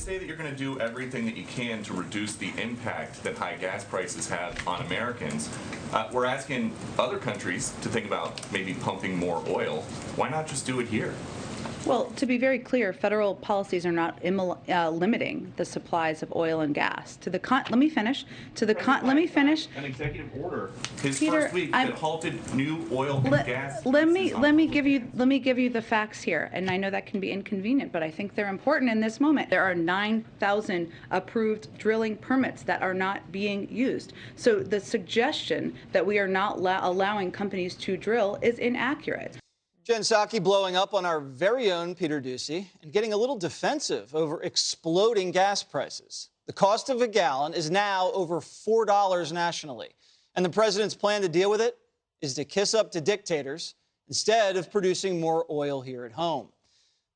say that you're going to do everything that you can to reduce the impact that high gas prices have on Americans, we're asking other countries to think about maybe pumping more oil. Why not just do it here? Well, to be very clear, federal policies are not limiting the supplies of oil and gas. Let me finish. Let me finish. An executive order his Peter, first week that halted new oil and gas. Let me give you the facts here, and I know that can be inconvenient, but I think they're important in this moment. There are 9,000 approved drilling permits that are not being used. So the suggestion that we are not allowing companies to drill is inaccurate. Jen Psaki blowing up on our very own Peter Doocy and getting a little defensive over exploding gas prices. The cost of a gallon is now over $4 nationally. And the president's plan to deal with it is to kiss up to dictators instead of producing more oil here at home.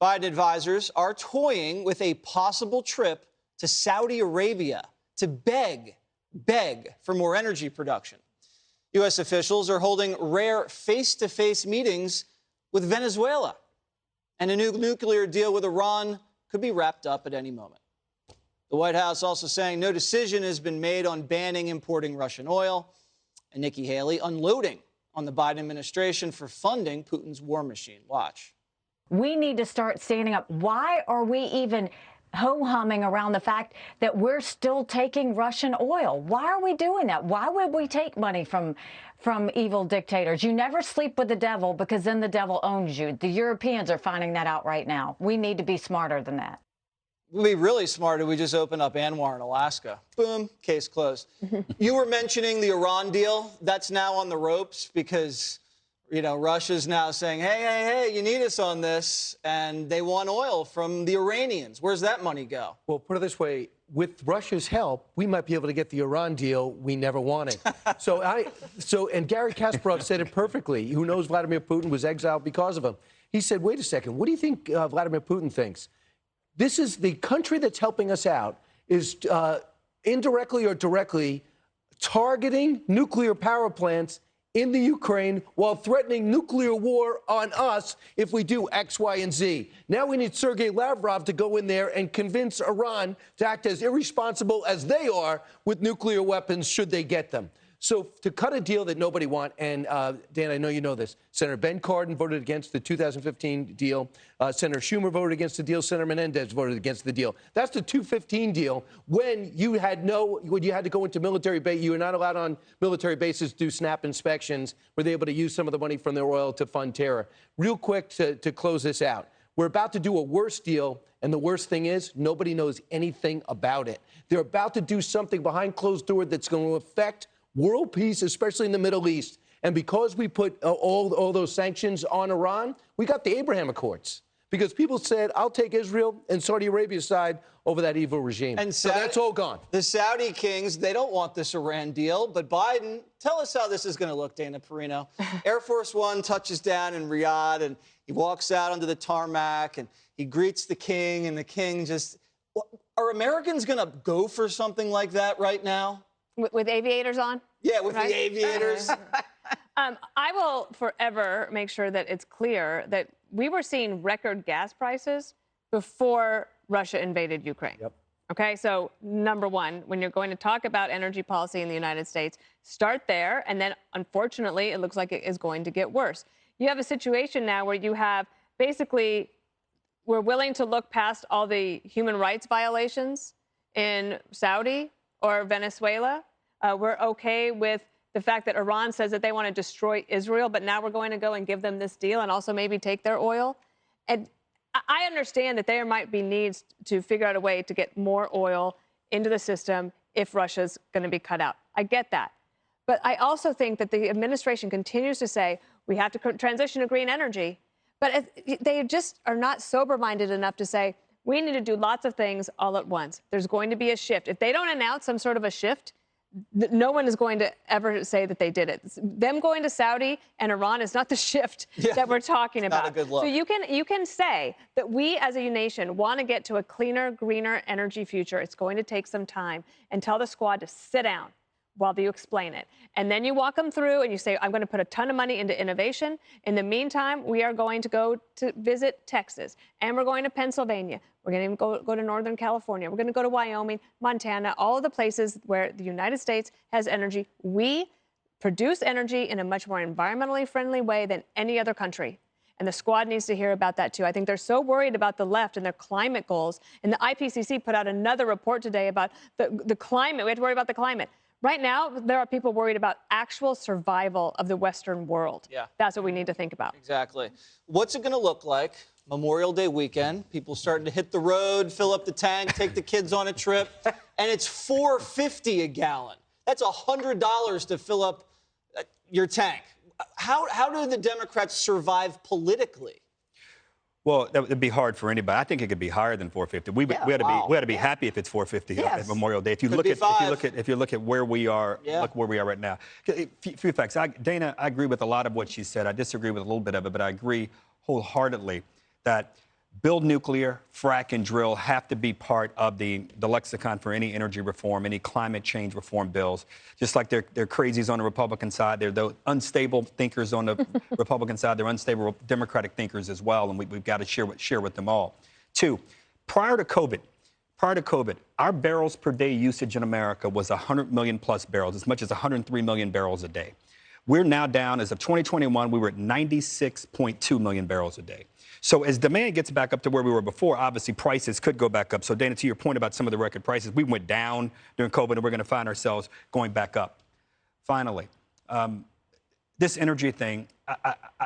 Biden advisors are toying with a possible trip to Saudi Arabia to beg for more energy production. U.S. officials are holding rare face-to-face meetings with Venezuela, and a new nuclear deal with Iran could be wrapped up at any moment. The White House also saying no decision has been made on banning importing Russian oil, and Nikki Haley unloading on the Biden administration for funding Putin's war machine. Watch. We need to start standing up. Why are we even ho-humming around the fact that we're still taking Russian oil? Why are we doing that? Why would we take money from evil dictators? You never sleep with the devil because then the devil owns you. The Europeans are finding that out right now. We need to be smarter than that. We'd be really smart if we just opened up Anwar in Alaska. Boom, case closed. You were mentioning the Iran deal. That's now on the ropes because, you know, Russia's now saying, hey, you need us on this. And they want oil from the Iranians. Where's that money go? Well, put it this way. With Russia's help, we might be able to get the Iran deal we never wanted. And Gary Kasparov said it perfectly. Who knows Vladimir Putin was exiled because of him. He said, wait a second, what do you think Vladimir Putin thinks? This is the country that's helping us out is indirectly or directly targeting nuclear power plants in the Ukraine while threatening nuclear war on us if we do X, Y, and Z. Now we need Sergei Lavrov to go in there and convince Iran to act as irresponsible as they are with nuclear weapons should they get them. So to cut a deal that nobody wants, and Dan, I know you know this, Senator Ben Cardin voted against the 2015 deal. Senator Schumer voted against the deal. Senator Menendez voted against the deal. That's the 2015 deal when you had to go into military base. You were not allowed on military bases to do SNAP inspections. Were they able to use some of the money from their oil to fund terror? Real quick to close this out. We're about to do a worse deal, and the worst thing is nobody knows anything about it. They're about to do something behind closed doors that's going to affect world peace, especially in the Middle East. And because we put all those sanctions on Iran, we got the Abraham Accords. Because people said, I'll take Israel and Saudi Arabia's side over that evil regime. And so that's all gone. The Saudi kings, they don't want this Iran deal. But Biden, tell us how this is going to look, Dana Perino. Air Force One touches down in Riyadh, and he walks out onto the tarmac, and he greets the king, and the king just... Are Americans going to go for something like that right now? With aviators on? Yeah, with the aviators. I will forever make sure that it's clear that we were seeing record gas prices before Russia invaded Ukraine. Yep. Okay, so number one, when you're going to talk about energy policy in the United States, start there, and then unfortunately, it looks like it is going to get worse. You have a situation now where you have basically, we're willing to look past all the human rights violations in Saudi or Venezuela. We're okay with the fact that Iran says that they want to destroy Israel, but now we're going to go and give them this deal and also maybe take their oil. And I understand that there might be needs to figure out a way to get more oil into the system if Russia's going to be cut out. I get that. But I also think that the administration continues to say we have to transition to green energy, but they just are not sober-minded enough to say we need to do lots of things all at once. There's going to be a shift. If they don't announce some sort of a shift, no one is going to ever say that they did it. Them going to Saudi and Iran is not the shift that we're talking about. Not a good look. So you can say that we as a nation want to get to a cleaner, greener energy future. It's going to take some time, and tell the squad to sit down. while you explain it. And then you walk them through and you say, I'm going to put a ton of money into innovation. In the meantime, we are going to go to visit Texas, and we're going to Pennsylvania. We're going to go to Northern California. We're going to go to Wyoming, Montana, all of the places where the United States has energy. We produce energy in a much more environmentally friendly way than any other country. And the squad needs to hear about that, too. I think they're so worried about the left and their climate goals. And the IPCC put out another report today about the climate. We have to worry about the climate. Right now, there are people worried about actual survival of the Western world. Yeah. That's what we need to think about. Exactly. What's it going to look like Memorial Day weekend? People starting to hit the road, fill up the tank, take the kids on a trip, and it's $4.50 a gallon. That's $100 to fill up your tank. How do the Democrats survive politically? Well, that would be hard for anybody. I think it could be higher than 450. We ought to be happy if it's 450 at Memorial Day. If you look at where we are, look where we are right now. A few facts. Dana, I agree with a lot of what she said. I disagree with a little bit of it, but I agree wholeheartedly that build nuclear, frack, and drill have to be part of the lexicon for any energy reform, any climate change reform bills. Just like they're crazies on the Republican side, they're the unstable thinkers on the Republican side, they're unstable Democratic thinkers as well, and we've got to share with them all. Two, prior to COVID, our barrels per day usage in America was 100 million plus barrels, as much as 103 million barrels a day. We're now down, as of 2021, we were at 96.2 million barrels a day. So as demand gets back up to where we were before, obviously prices could go back up. So Dana, to your point about some of the record prices, we went down during COVID, and we're going to find ourselves going back up. Finally, this energy thing,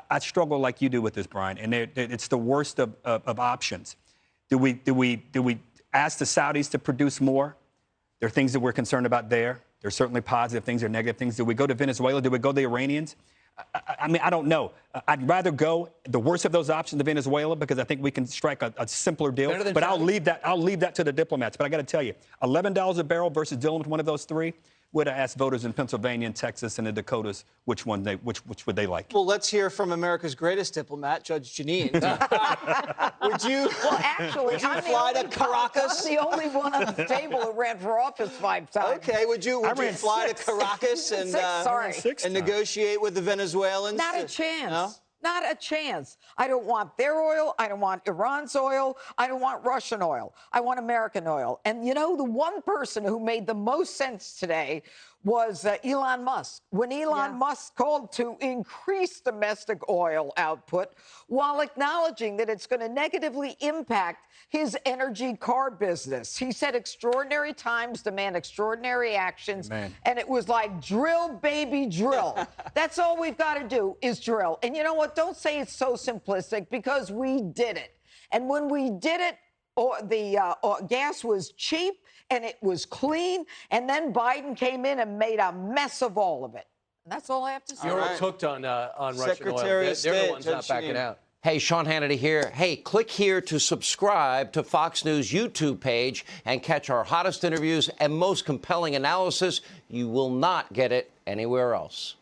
I struggle like you do with this, Brian, and it's the worst of options. Do we ask the Saudis to produce more? There are things that we're concerned about there. There's certainly positive things or negative things. Do we go to Venezuela? Do we go to the Iranians? I mean, I don't know. I'd rather go the worst of those options to Venezuela because I think we can strike a simpler deal. But I'll leave that to the diplomats. But I got to tell you, $11 a barrel versus dealing with one of those three. Would have asked voters in Pennsylvania and Texas and the Dakotas which would they like. Well, let's hear from America's greatest diplomat, Judge Janine. Would you fly to Caracas? I'm the only one on the table who ran for office 5 times. Okay, would you fly to Caracas and negotiate with the Venezuelans? Not a chance. No? Not a chance. I don't want their oil. I don't want Iran's oil. I don't want Russian oil. I want American oil. And, you know, the one person who made the most sense today was Elon Musk. When Elon Musk called to increase domestic oil output while acknowledging that it's going to negatively impact his energy car business. He said extraordinary times demand extraordinary actions. Man. And it was like, drill, baby, drill. That's all we've got to do is drill. And you know what? Don't say it's so simplistic, because we did it. And when we did it, the gas was cheap and it was clean. And then Biden came in and made a mess of all of it. And that's all I have to say. Europe's hooked on Russian Secretary oil. of They're the State, ones Judge not backing Janine. out. Hey, Sean Hannity here. Hey, click here to subscribe to Fox News YouTube page and catch our hottest interviews and most compelling analysis. You will not get it anywhere else.